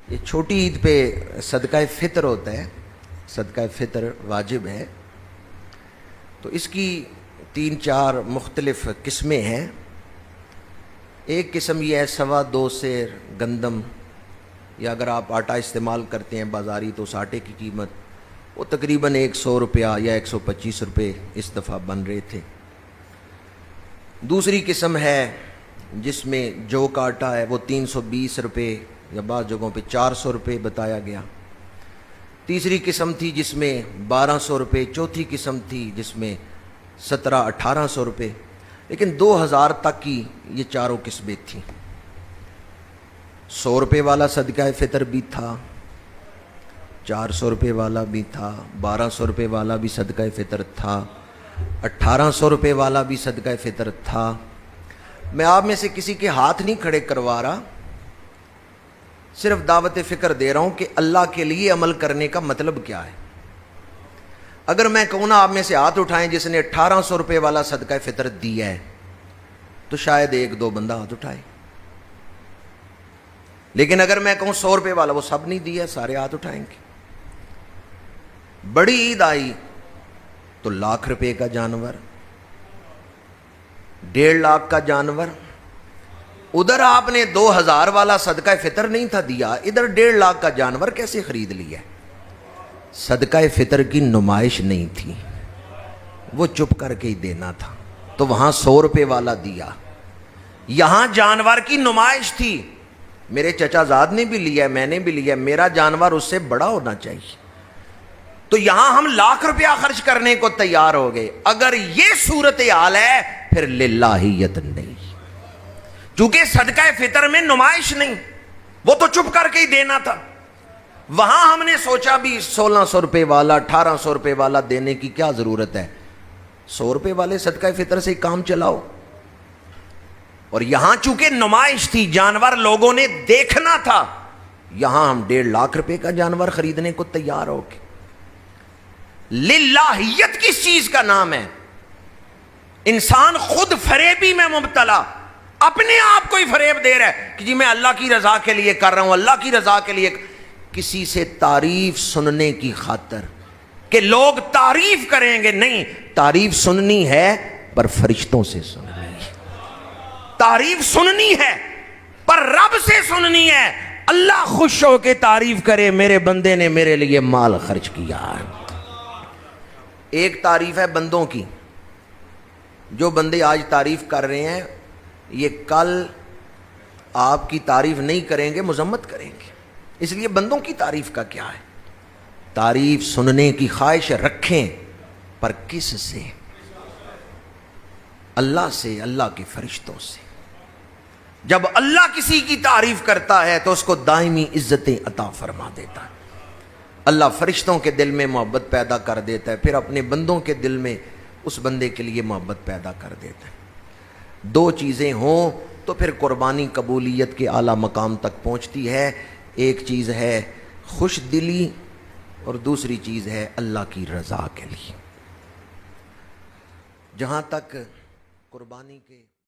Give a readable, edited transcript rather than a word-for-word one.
یہ چھوٹی عید پہ صدقہ فطر ہوتا ہے، صدقہ فطر واجب ہے، تو اس کی 3-4 مختلف قسمیں ہیں۔ ایک قسم یہ ہے 2.25 سیر گندم، یا اگر آپ آٹا استعمال کرتے ہیں بازاری تو اس آٹے کی قیمت وہ تقریباً 100 روپیہ یا 125 روپے اس دفعہ بن رہے تھے۔ دوسری قسم ہے جس میں جو کا آٹا ہے وہ 320 روپے یا بعض جگہوں پہ 400 روپے بتایا گیا۔ تیسری قسم تھی جس میں 1200 روپے، چوتھی قسم تھی جس میں 1700-1800 روپے، لیکن 2000 تک کی یہ چاروں قسمیں تھیں۔ 100 روپے والا صدقہ فطر بھی تھا، 400 روپے والا بھی تھا، 1200 روپے والا بھی صدقہ فطر تھا، 1800 روپے والا بھی صدقہ فطر تھا۔ میں آپ میں سے کسی کے ہاتھ نہیں کھڑے کروا رہا، صرف دعوت فکر دے رہا ہوں کہ اللہ کے لیے عمل کرنے کا مطلب کیا ہے۔ اگر میں کہوں نا آپ میں سے ہاتھ اٹھائیں جس نے 1800 روپے والا صدقہ فطر دیا ہے، تو شاید 1-2 بندہ ہاتھ اٹھائے، لیکن اگر میں کہوں 100 روپے والا، وہ سب نہیں دیا، سارے ہاتھ اٹھائیں گے۔ بڑی عید آئی تو 1,00,000 روپے کا جانور، 1.5 لاکھ کا جانور، ادھر آپ نے 2000 والا صدقہ فطر نہیں تھا دیا، ادھر 1.5 لاکھ کا جانور کیسے خرید لیا؟ صدقہ فطر کی نمائش نہیں تھی، وہ چپ کر کے ہی دینا تھا، تو وہاں 100 روپے والا دیا، یہاں جانور کی نمائش تھی۔ میرے چچا زاد نے بھی لیا، میں نے بھی لیا، میرا جانور اس سے بڑا ہونا چاہیے، تو یہاں ہم 1,00,000 روپیہ خرچ کرنے کو تیار ہو گئے۔ اگر یہ صورتحال ہے پھر للہیت نہیں، چونکہ صدقہ فطر میں نمائش نہیں، وہ تو چپ کر کے ہی دینا تھا۔ وہاں ہم نے سوچا بھی 1,600 روپے والا، 1,800 روپے والا دینے کی کیا ضرورت ہے، 100 روپے والے صدقہ فطر سے کام چلاؤ۔ اور یہاں چونکہ نمائش تھی، جانور لوگوں نے دیکھنا تھا، یہاں ہم 1.5 لاکھ روپے کا جانور خریدنے کو تیار ہو گئے۔ للہیت کس چیز کا نام ہے؟ انسان خود فریبی میں مبتلا، اپنے آپ کو ہی فریب دے رہا ہے کہ جی میں اللہ کی رضا کے لیے کر رہا ہوں، اللہ کی رضا کے لیے، کسی سے تعریف سننے کی خاطر کہ لوگ تعریف کریں گے، نہیں، تعریف سننی ہے پر فرشتوں سے سننی ہے، تعریف سننی ہے پر رب سے سننی ہے۔ اللہ خوش ہو کے تعریف کرے، میرے بندے نے میرے لیے مال خرچ کیا۔ ایک تعریف ہے بندوں کی، جو بندے آج تعریف کر رہے ہیں یہ کل آپ کی تعریف نہیں کریں گے، مذمت کریں گے، اس لیے بندوں کی تعریف کا کیا ہے؟ تعریف سننے کی خواہش رکھیں، پر کس سے؟ اللہ سے، اللہ کے فرشتوں سے۔ جب اللہ کسی کی تعریف کرتا ہے تو اس کو دائمی عزتیں عطا فرما دیتا ہے، اللہ فرشتوں کے دل میں محبت پیدا کر دیتا ہے، پھر اپنے بندوں کے دل میں اس بندے کے لیے محبت پیدا کر دیتا ہے۔ 2 چیزیں ہوں تو پھر قربانی قبولیت کے اعلیٰ مقام تک پہنچتی ہے۔ ایک چیز ہے خوش دلی اور دوسری چیز ہے اللہ کی رضا کے لیے۔ جہاں تک قربانی کے